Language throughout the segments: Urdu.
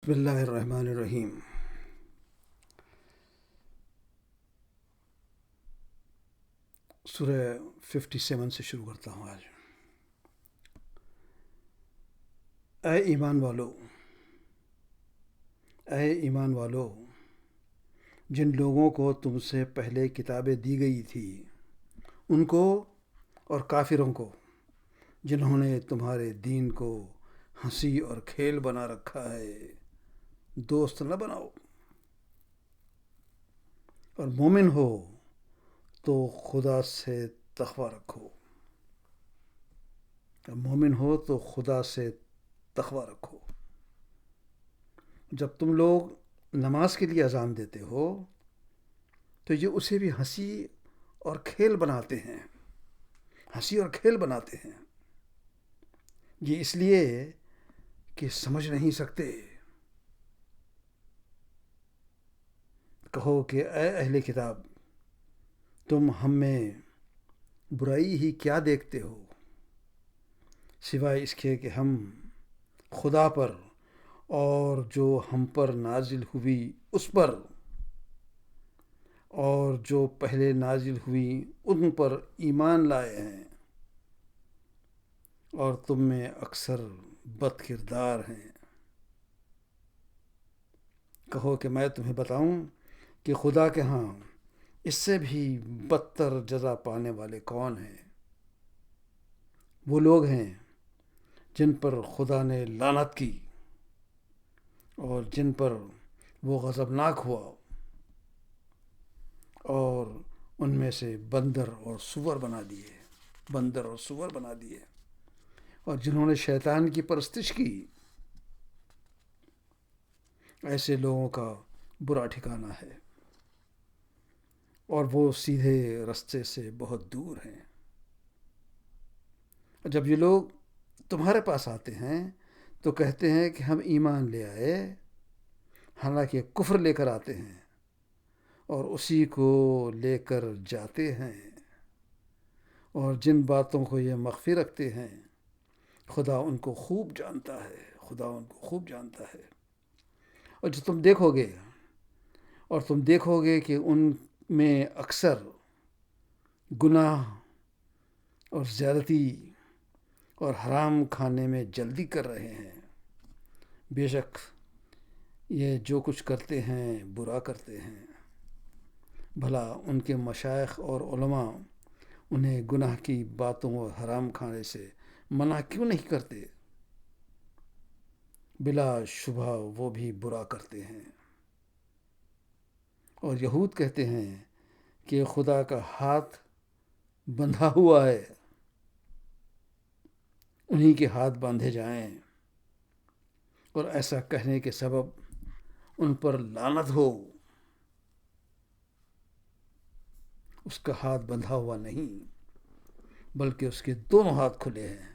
بسم اللہ الرحمن الرحیم۔ سورہ 57 سے شروع کرتا ہوں آج۔ اے ایمان والو، اے ایمان والو، جن لوگوں کو تم سے پہلے کتابیں دی گئی تھی ان کو اور کافروں کو جنہوں نے تمہارے دین کو ہنسی اور کھیل بنا رکھا ہے دوست نہ بناؤ، اور مومن ہو تو خدا سے تقوی رکھو، مومن ہو تو خدا سے تقوی رکھو۔ جب تم لوگ نماز کے لیے اذان دیتے ہو تو یہ اسے بھی ہنسی اور کھیل بناتے ہیں، ہنسی اور کھیل بناتے ہیں۔ یہ اس لیے کہ سمجھ نہیں سکتے۔ کہو کہ اے اہل کتاب، تم ہم میں برائی ہی کیا دیکھتے ہو سوائے اس کے کہ ہم خدا پر اور جو ہم پر نازل ہوئی اس پر اور جو پہلے نازل ہوئی ان پر ایمان لائے ہیں، اور تم میں اکثر بد کردار ہیں۔ کہو کہ میں تمہیں بتاؤں کہ خدا کے ہاں اس سے بھی بدتر جزا پانے والے کون ہیں؟ وہ لوگ ہیں جن پر خدا نے لعنت کی اور جن پر وہ غضبناک ہوا، اور ان میں سے بندر اور سور بنا دیے، اور جنہوں نے شیطان کی پرستش کی، ایسے لوگوں کا برا ٹھکانہ ہے، اور وہ سیدھے رستے سے بہت دور ہیں۔ جب یہ لوگ تمہارے پاس آتے ہیں تو کہتے ہیں کہ ہم ایمان لے آئے، حالانکہ کفر لے کر آتے ہیں اور اسی کو لے کر جاتے ہیں، اور جن باتوں کو یہ مخفی رکھتے ہیں خدا ان کو خوب جانتا ہے۔ اور جو تم دیکھو گے کہ ان میں اکثر گناہ اور زیادتی اور حرام کھانے میں جلدی کر رہے ہیں، بے شک یہ جو کچھ کرتے ہیں برا کرتے ہیں۔ بھلا ان کے مشائخ اور علماء انہیں گناہ کی باتوں اور حرام کھانے سے منع کیوں نہیں کرتے؟ بلا شبہ وہ بھی برا کرتے ہیں۔ اور یہود کہتے ہیں کہ خدا کا ہاتھ بندھا ہوا ہے، انہی کے ہاتھ باندھے جائیں، اور ایسا کہنے کے سبب ان پر لعنت ہو۔ اس کا ہاتھ بندھا ہوا نہیں بلکہ اس کے دونوں ہاتھ کھلے ہیں،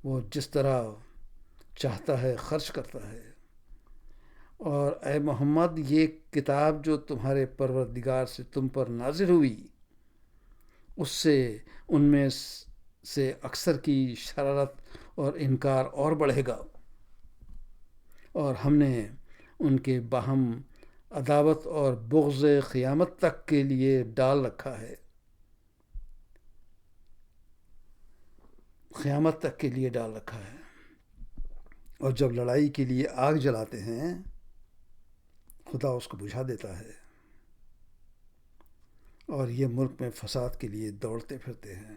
وہ جس طرح چاہتا ہے خرچ کرتا ہے۔ اور اے محمد، یہ کتاب جو تمہارے پروردگار سے تم پر نازل ہوئی اس سے ان میں سے اکثر کی شرارت اور انکار اور بڑھے گا، اور ہم نے ان کے باہم عداوت اور بغض قیامت تک کے لیے ڈال رکھا ہے، اور جب لڑائی کے لیے آگ جلاتے ہیں خدا اس کو بجھا دیتا ہے، اور یہ ملک میں فساد کے لیے دوڑتے پھرتے ہیں،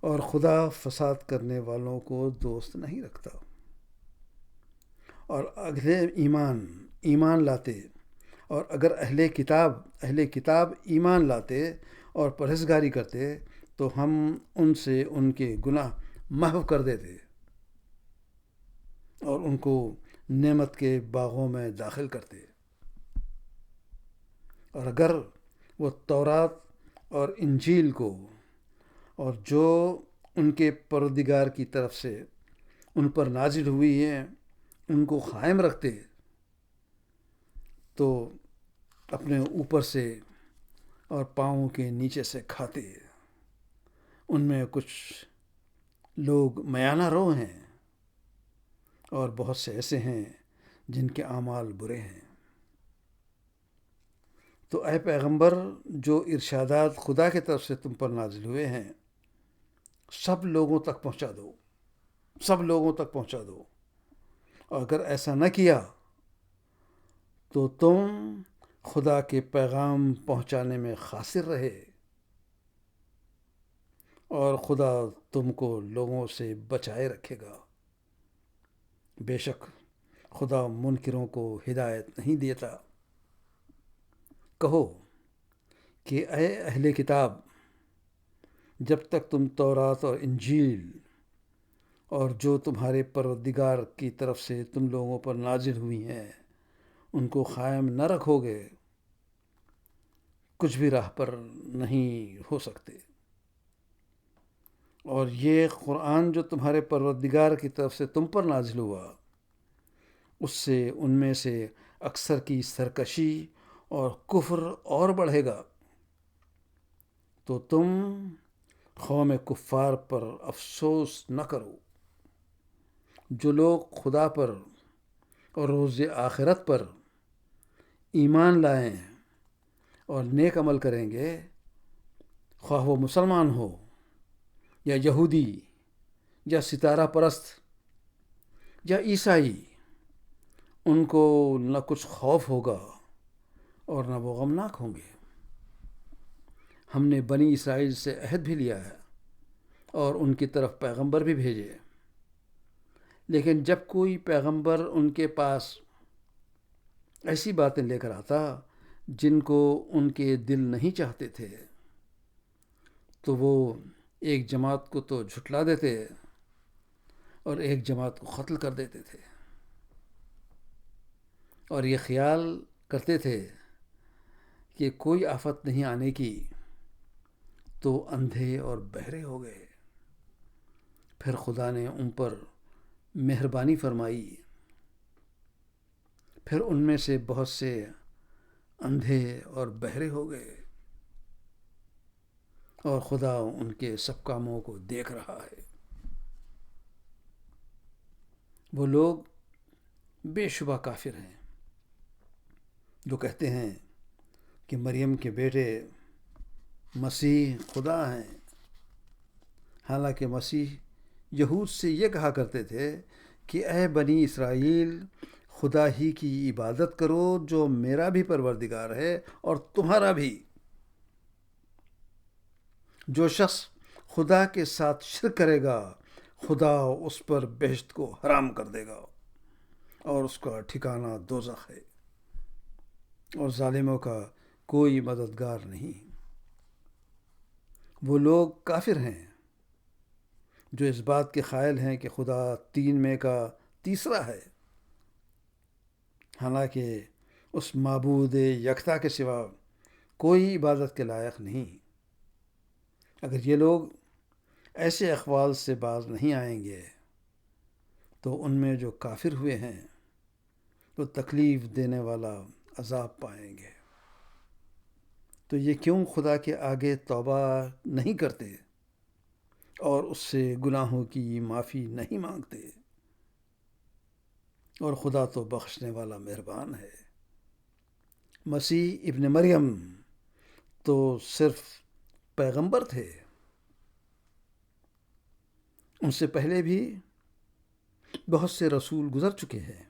اور خدا فساد کرنے والوں کو دوست نہیں رکھتا۔ اور اگر ایمان لاتے، اور اگر اہل کتاب ایمان لاتے اور پرہیزگاری کرتے تو ہم ان سے ان کے گناہ محو کر دیتے اور ان کو نعمت کے باغوں میں داخل کرتے۔ اور اگر وہ تورات اور انجیل کو اور جو ان کے پروردگار کی طرف سے ان پر نازل ہوئی ہیں ان کو قائم رکھتے تو اپنے اوپر سے اور پاؤں کے نیچے سے کھاتے۔ ان میں کچھ لوگ میانہ رو ہیں اور بہت سے ایسے ہیں جن کے اعمال برے ہیں۔ تو اے پیغمبر، جو ارشادات خدا کی طرف سے تم پر نازل ہوئے ہیں سب لوگوں تک پہنچا دو، سب لوگوں تک پہنچا دو۔ اور اگر ایسا نہ کیا تو تم خدا کے پیغام پہنچانے میں خاسر رہے، اور خدا تم کو لوگوں سے بچائے رکھے گا۔ بے شک خدا منکروں کو ہدایت نہیں دیتا۔ کہو کہ اے اہل کتاب، جب تک تم تورات اور انجیل اور جو تمہارے پروردگار کی طرف سے تم لوگوں پر نازل ہوئی ہیں ان کو قائم نہ رکھو گے، کچھ بھی راہ پر نہیں ہو سکتے۔ اور یہ قرآن جو تمہارے پروردگار کی طرف سے تم پر نازل ہوا، اس سے ان میں سے اکثر کی سرکشی اور کفر اور بڑھے گا، تو تم قوم کفار پر افسوس نہ کرو۔ جو لوگ خدا پر اور روز آخرت پر ایمان لائیں اور نیک عمل کریں گے، خواہ وہ مسلمان ہو یا یہودی یا ستارہ پرست یا عیسائی، ان کو نہ کچھ خوف ہوگا اور نہ وہ غمناک ہوں گے۔ ہم نے بنی اسرائیل سے عہد بھی لیا ہے اور ان کی طرف پیغمبر بھی بھیجے، لیکن جب کوئی پیغمبر ان کے پاس ایسی باتیں لے کر آتا جن کو ان کے دل نہیں چاہتے تھے، تو وہ ایک جماعت کو تو جھٹلا دیتے اور ایک جماعت کو قتل کر دیتے تھے، اور یہ خیال کرتے تھے کہ کوئی آفت نہیں آنے کی، تو اندھے اور بہرے ہو گئے۔ پھر خدا نے ان پر مہربانی فرمائی، پھر ان میں سے بہت سے اندھے اور بہرے ہو گئے، اور خدا ان کے سب کاموں کو دیکھ رہا ہے۔ وہ لوگ بے شبہ کافر ہیں جو کہتے ہیں کہ مریم کے بیٹے مسیح خدا ہیں، حالانکہ مسیح یہود سے یہ کہا کرتے تھے کہ اے بنی اسرائیل، خدا ہی کی عبادت کرو جو میرا بھی پروردگار ہے اور تمہارا بھی۔ جو شخص خدا کے ساتھ شرک کرے گا خدا اس پر بہشت کو حرام کر دے گا، اور اس کا ٹھکانہ دوزخ ہے، اور ظالموں کا کوئی مددگار نہیں۔ وہ لوگ کافر ہیں جو اس بات کے قائل ہیں کہ خدا تین میں کا تیسرا ہے، حالانکہ اس معبود یکتا کے سوا کوئی عبادت کے لائق نہیں۔ اگر یہ لوگ ایسے اقوال سے باز نہیں آئیں گے تو ان میں جو کافر ہوئے ہیں وہ تکلیف دینے والا عذاب پائیں گے۔ تو یہ کیوں خدا کے آگے توبہ نہیں کرتے اور اس سے گناہوں کی معافی نہیں مانگتے؟ اور خدا تو بخشنے والا مہربان ہے۔ مسیح ابن مریم تو صرف پیغمبر تھے، ان سے پہلے بھی بہت سے رسول گزر چکے ہیں،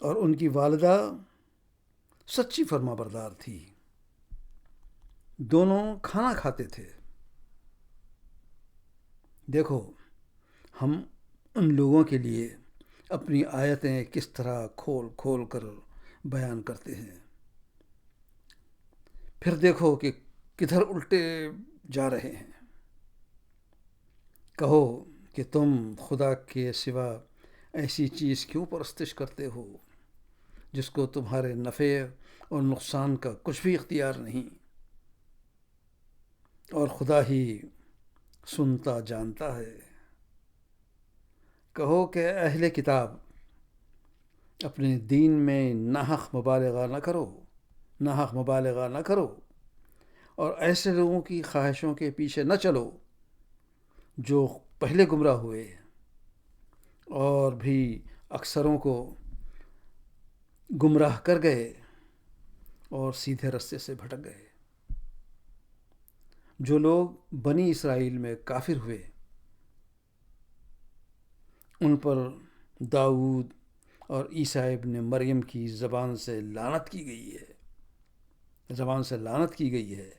اور ان کی والدہ سچی فرما بردار تھی، دونوں کھانا کھاتے تھے۔ دیکھو ہم ان لوگوں کے لیے اپنی آیتیں کس طرح کھول کھول کر بیان کرتے ہیں، پھر دیکھو کہ کدھر الٹے جا رہے ہیں۔ کہو کہ تم خدا کے سوا ایسی چیز کیوں پرستش کرتے ہو جس کو تمہارے نفع اور نقصان کا کچھ بھی اختیار نہیں، اور خدا ہی سنتا جانتا ہے۔ کہو کہ اہل کتاب، اپنے دین میں ناحق مبالغہ نہ کرو اور ایسے لوگوں کی خواہشوں کے پیچھے نہ چلو جو پہلے گمراہ ہوئے، اور بھی اکثروں کو گمراہ کر گئے اور سیدھے رستے سے بھٹک گئے۔ جو لوگ بنی اسرائیل میں کافر ہوئے ان پر داؤد اور عیسیٰ ابن مریم کی زبان سے لعنت کی گئی ہے۔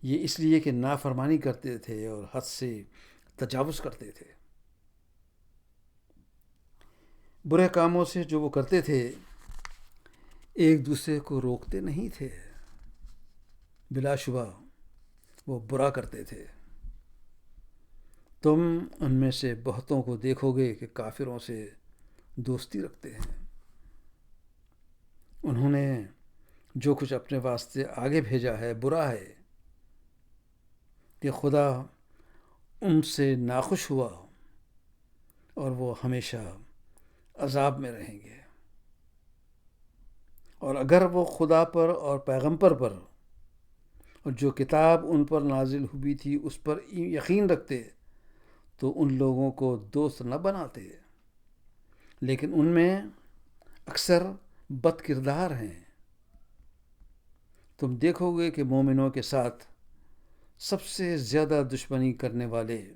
یہ اس لیے کہ نافرمانی کرتے تھے اور حد سے تجاوز کرتے تھے۔ برے کاموں سے جو وہ کرتے تھے ایک دوسرے کو روکتے نہیں تھے، بلا شبہ وہ برا کرتے تھے۔ تم ان میں سے بہتوں کو دیکھو گے کہ کافروں سے دوستی رکھتے ہیں۔ انہوں نے جو کچھ اپنے واسطے آگے بھیجا ہے برا ہے کہ خدا ان سے ناخوش ہوا اور وہ ہمیشہ عذاب میں رہیں گے۔ اور اگر وہ خدا پر اور پیغمبر پر اور جو کتاب ان پر نازل ہوئی تھی اس پر یقین رکھتے تو ان لوگوں کو دوست نہ بناتے، لیکن ان میں اکثر بد کردار ہیں۔ تم دیکھو گے کہ مومنوں کے ساتھ سب سے زیادہ دشمنی کرنے والے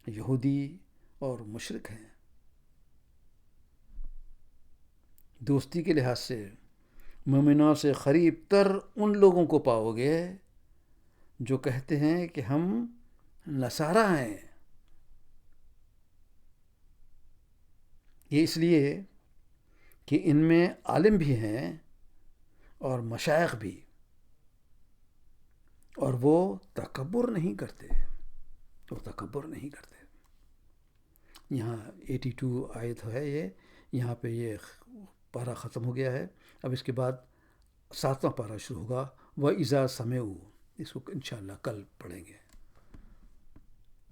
یہودی اور مشرک ہیں۔ دوستی کے لحاظ سے مومنوں سے قریب تر ان لوگوں کو پاؤ گے جو کہتے ہیں کہ ہم نصارہ ہیں۔ یہ اس لیے کہ ان میں عالم بھی ہیں اور مشائخ بھی، اور وہ تکبر نہیں کرتے۔ یہاں 82 آیت ہے، یہاں پہ یہ پارہ ختم ہو گیا ہے۔ اب اس کے بعد 7واں پارہ شروع ہوگا، وَإِذَا سَمِعُوا، اس کو انشاءاللہ کل پڑھیں گے۔